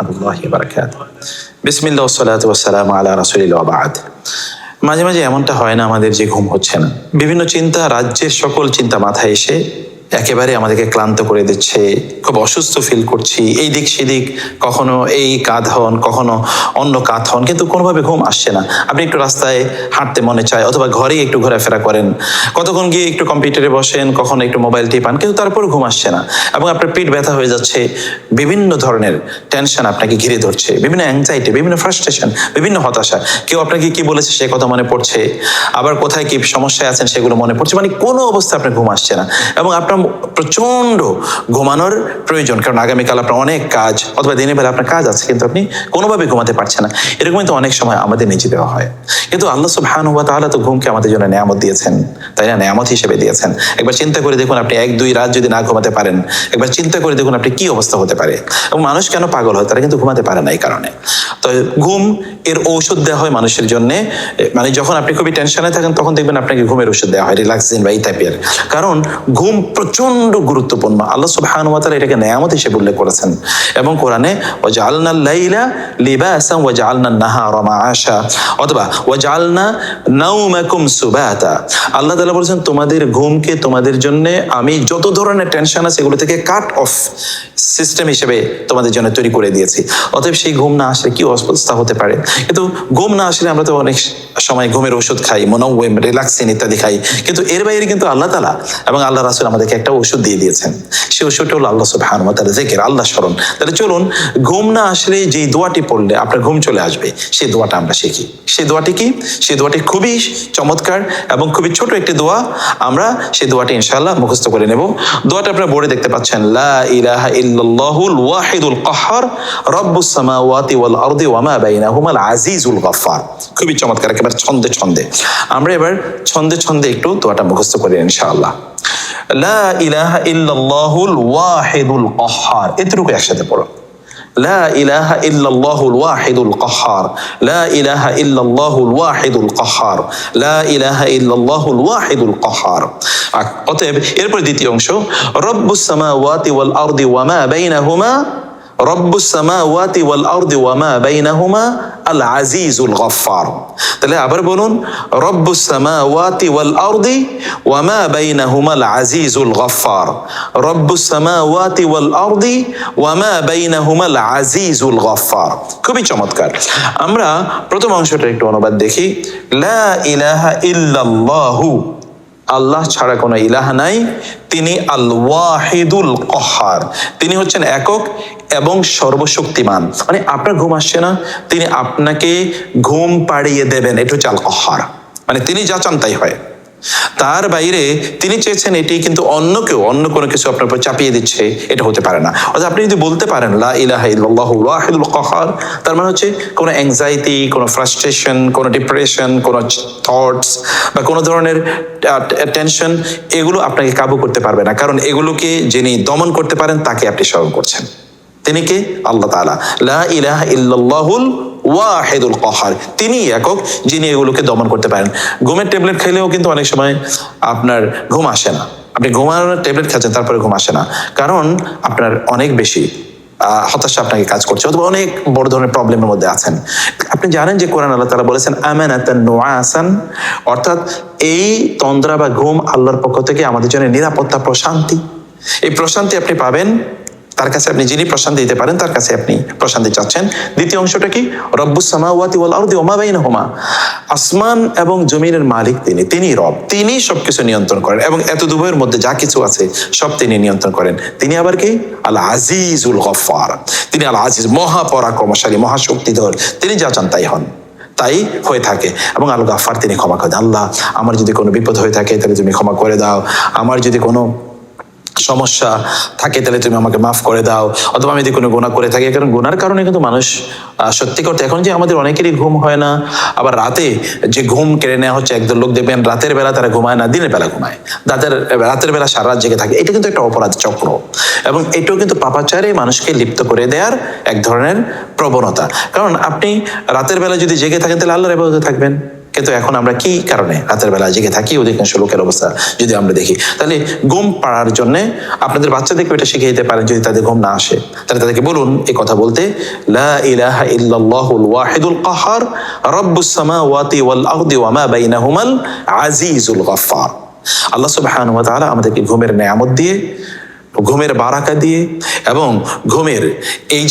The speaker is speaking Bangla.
আল্লাহি বারাকাতুহু। বিসমিল্লাহ ওয়াসসালাতু ওয়াসসালামু আলা রাসূলিল্লাহ ওয়া বা'দ। মাঝে মাঝে এমনটা হয় না আমাদের যে ঘুম হচ্ছে না, বিভিন্ন চিন্তা, রাজ্যের সকল চিন্তা মাথায় এসে একেবারে আমাদেরকে ক্লান্ত করে দিচ্ছে, খুব অসুস্থ ফিল করছি, এই দিক সেদিক, কখনো এই কাঁধ হন, কখনো অন্য কাঁধ হন, কিন্তু কোনোভাবে ঘুম আসছে না। আপনি একটু রাস্তায় হাঁটতে মনে চায়, অথবা ঘরেই একটু ঘোরাফেরা করেন, কতক্ষণ গিয়ে একটু কম্পিউটারে বসেন, কখনো একটু মোবাইল টিপান, কিন্তু তারপর ঘুম আসছে না এবং আপনার পিঠ ব্যথা হয়ে যাচ্ছে, বিভিন্ন ধরনের টেনশন আপনাকে ঘিরে ধরছে, বিভিন্ন অ্যাংজাইটি, বিভিন্ন ফ্রাস্ট্রেশন, বিভিন্ন হতাশা। কেউ আপনাকে কি বলেছে সে কথা মনে পড়ছে, আবার কোথায় কি সমস্যায় আছেন সেগুলো মনে পড়ছে, মানে কোনো অবস্থা আপনার ঘুম আসছে না এবং আপনার প্রচন্ড ঘুমানোর প্রয়োজন, কারণ আগামীকাল আপনার অনেক কাজ, অথবা দিনের বেলা আপনার কাজ আছে, কিন্তু আপনি কোনোভাবে ঘুমাতে পারছেন না। এরকম কিন্তু অনেক সময় আমাদের নিচে দেওয়া হয়। কিন্তু আল্লাহ সুবহানাহু ওয়া তাআলা তো ঘুমকে আমাদের জন্য নেয়ামত দিয়েছেন, তাই না? নেয়ামত হিসেবে দিয়েছেন। একবার চিন্তা করে দেখুন, আপনি 1-2 রাত যদি না ঘুমাতে পারেন, একবার চিন্তা করে দেখুন আপনি কি অবস্থা হতে পারে। এবং মানুষ কেন পাগল হয়? তারা কিন্তু ঘুমাতে পারে না এই কারণে। তো ঘুম এর ঔষধ দেওয়া হয় মানুষের জন্য, মানে যখন আপনি খুবই টেনশনে থাকেন তখন দেখবেন আপনাকে ঘুমের ওষুধ দেওয়া হয়, রিল্যাক্সিন বা এই টাইপের। কারণ ঘুম প্রচন্ড গুরুত্বপূর্ণ। আল্লাহ সুবহানাহু ওয়া তাআলা এটাকে নেয়ামত হিসেবে উল্লেখ করেছেন এবং কোরআনে ওয়াজআলনাল লাইলা লিবাসান ওয়াজআলনান নাহারা মাআশা, অথবা ওয়াজআলনা নাওমাকুম সুবাতা। আল্লাহ তাআলা বলেছেন তোমাদের ঘুমকে তোমাদের জন্য আমি যত ধরনের টেনশন আছে এগুলো থেকে কাট অফ সিস্টেম হিসেবে তোমাদের জন্য তৈরি করে দিয়েছি। অতএব সেই ঘুম না আসলে কি অবস্থা হতে পারে? কিন্তু ঘুম না আসলে আমরা তো অনেক সময় ঘুমের ওষুধ খাই, মুনাওয়িম, রিল্যাক্সিন ইত্যাদি খাই, কিন্তু এর বাইরে কিন্তু আল্লাহ তাআলা এবং আল্লাহ রাসূল আমাদেরকে একটা ওষুধ দিয়ে দিয়েছেন। সেই ওষুধটা হলো আল্লাহ সুবহানাহু ওয়া তাআলা জিকির, আল্লাহ স্মরণ। তাহলে চলুন ঘুম না আসলে যেই দোয়াটি পড়লে আপনার ঘুম চলে আসবে সেই দোয়াটা আমরা শিখি। সেই দোয়াটি কি? সেই দোয়াটি খুবই চমৎকার এবং খুবই ছোট একটি দোয়া। আমরা সেই দোয়াটি ইনশাআল্লাহ মুখস্থ করে নেব। দোয়াটা আপনারা বোর্ডে দেখতে পাচ্ছেন, লা ইলাহা ইল্লাল্লাহুল ওয়াহিদুল কাহ্হার রব্বুস সামাওয়াতি ওয়াল আরদি ওয়া মা বাইনাহুমাল আজিজুল গফফার। খুবই চমৎকার, একেবারে ছন্দে ছন্দে। আমরা এবার ছন্দে ছন্দে একটু দোয়াটা মুখস্থ করি ইনশাআল্লাহ। লা ইলাহা ইল্লাল্লাহুল ওয়াহিদুল কাহ্হার, এতটুকু একসাথে পড়ো। লা ইলাহা ইল্লাল্লাহুল ওয়াহিদুল কাহ্হার, লা ইলাহা ইল্লাল্লাহুল ওয়াহিদুল কাহ্হার, লা ইলাহা ইল্লাল্লাহুল ওয়াহিদুল কাহ্হার। অতএব এরপর দ্বিতীয় অংশ, রব্বুস সামাওয়াতি ওয়াল আরদি ওয়া মা বাইনাহুমা, রব্বুস সামাওয়াতি ওয়াল আরদি ওয়া মা বাইনাহুমা আল আজিজুল গফফার। তাহলে আবার বলুন, রব্বুস সামাওয়াতি ওয়াল আরদি ওয়া মা বাইনাহুমা আল আজিজুল গফফার, রব্বুস সামাওয়াতি ওয়াল আরদি ওয়া মা বাইনাহুমা আল আজিজুল গফফার। খুবই চমৎকার। আমরা প্রথম অংশটা একটু অনুবাদ দেখি। লা ইলাহা ইল্লাল্লাহু, আল্লাহ ছাড়া কোনো ইলাহা নাই, তিনি আল ওয়াহিদুল কাহ্হার, তিনি হচ্ছেন একক এবং সর্বশক্তিমান। মানে আপনার ঘুম আসছে না, তিনি আপনাকে ঘুম পাড়িয়ে দেবেন, এটা হচ্ছে আল কাহ্হার। মানে তিনি যা চান তাই হয়, তার বাইরে তিনি চেয়েছেন এটি, কিন্তু অন্য কেউ অন্য কোনো কিছু আপনার উপর চাপিয়ে দিচ্ছে, এটা হতে পারে না। অর্থাৎ আপনি যদি বলতে পারেন লা ইলাহা ইল্লাল্লাহুল ওয়াহিদুল কাহ্হার, তার মানে হচ্ছে কোনো অ্যাংজাইটি, কোনো ফ্রাস্ট্রেশন, কোনো ডিপ্রেশন, কোনো থটস বা কোনো ধরনের টেনশন, এগুলো আপনাকে কাবু করতে পারবে না, কারণ এগুলোকে যিনি দমন করতে পারেন তাকে আপনি স্মরণ করছেন। তিনি কে? আল্লাহ তাআলা। লা ইলাহা ইল্লাল্লাহুল ওয়াহিদুল কাহ্হার, তিনি একক যিনি এগুলোকে দমন করতে পারেন। ঘুমের ট্যাবলেট খেলেও কিন্তু অনেক সময় আপনার ঘুম আসে না। আপনি ঘুমানোর ট্যাবলেট খাচ্ছেন, তারপরে ঘুম আসে না, কারণ আপনার অনেক বেশি হতাশা আপনাকে কাজ করছে, অথবা অনেক বড় ধরনের প্রবলেমের মধ্যে আছেন। আপনি জানেন যে কোরআন আল্লাহ তাআলা বলেছেন আমানাতান নুআসান, অর্থাৎ এই তন্দ্রা বা ঘুম আল্লাহর পক্ষ থেকে আমাদের জন্য নিরাপত্তা, প্রশান্তি। এই প্রশান্তি আপনি পাবেন তার কাছে, আপনি যিনি প্রশান্তি দিতে পারেন তার কাছে আপনি প্রশান্তি চাচ্ছেন। দ্বিতীয় অংশটা কি? রব্বুস সামাওয়াতি ওয়াল আরদি ওয়া মা বাইনাহুমা, আসমান এবং জমিনের মালিক তিনি, তিনি রব, তিনি সবকিছু নিয়ন্ত্রণ করেন এবং এত দুভয়ের মধ্যে যা কিছু আছে সব তিনি নিয়ন্ত্রণ করেন। তিনি আবার কি? আল আজিজুল গফফার, তিনি আল আজিজ, মহাপরাক্রমশালী, মহাশক্তিধর, তিনি যা চান তাই হন, তাই হয়ে থাকে। এবং আল গাফফার, তিনি ক্ষমা করেন। আল্লাহ, আমার যদি কোনো বিপদ হয়ে থাকে তাহলে তুমি ক্ষমা করে দাও, আমার যদি কোনো সমস্যা থাকে তাহলে তুমি আমাকে মাফ করে দাও, অথবা আমি যদি কোনো গুনাহ করে থাকি, কারণ গুনার কারণে কিন্তু মানুষ সত্যি করতে, এখন যে আমাদের অনেকেরই ঘুম হয় না, আবার রাতে যে ঘুম কেড়ে নেওয়া হচ্ছে, একদল লোক দেখবেন রাতের বেলা তারা ঘুমায় না, দিনের বেলা ঘুমায়, রাতের বেলা সারা রাত জেগে থাকে। এটা কিন্তু একটা অপরাধ চক্র এবং এটাও কিন্তু পাপাচারে মানুষকে লিপ্ত করে দেওয়ার এক ধরনের প্রবণতা। কারণ আপনি রাতের বেলা যদি জেগে থাকেন তাহলে আল্লাহর ইবাদতে থাকবেন, কিন্তু এখন আমরা কি কারণে রাতের বেলা জেগে থাকি? অধিকাংশ লোকের অবস্থা যদি আমরা দেখি, তাহলে ঘুম পাড়ার জন্য আপনাদের বাচ্চাদেরকে এটা শিখিয়ে দিতে পারেন। যদি তাদের ঘুম না আসে, তাহলে তাদেরকে বলুন এই কথা বলতে, লা ইলাহা ইল্লাল্লাহুল ওয়াহিদুল কাহার রব্বুস সামাওয়াতি ওয়াল আরদি ওয়া মা বাইনাহুমাল আজিজুল গফফার। আল্লাহ সুবহানাহু ওয়া তাআলা আমাদেরকে ঘুমের নেয়ামত দিয়ে, ঘুমের বারাকা দিয়ে এবং ঘুমের এই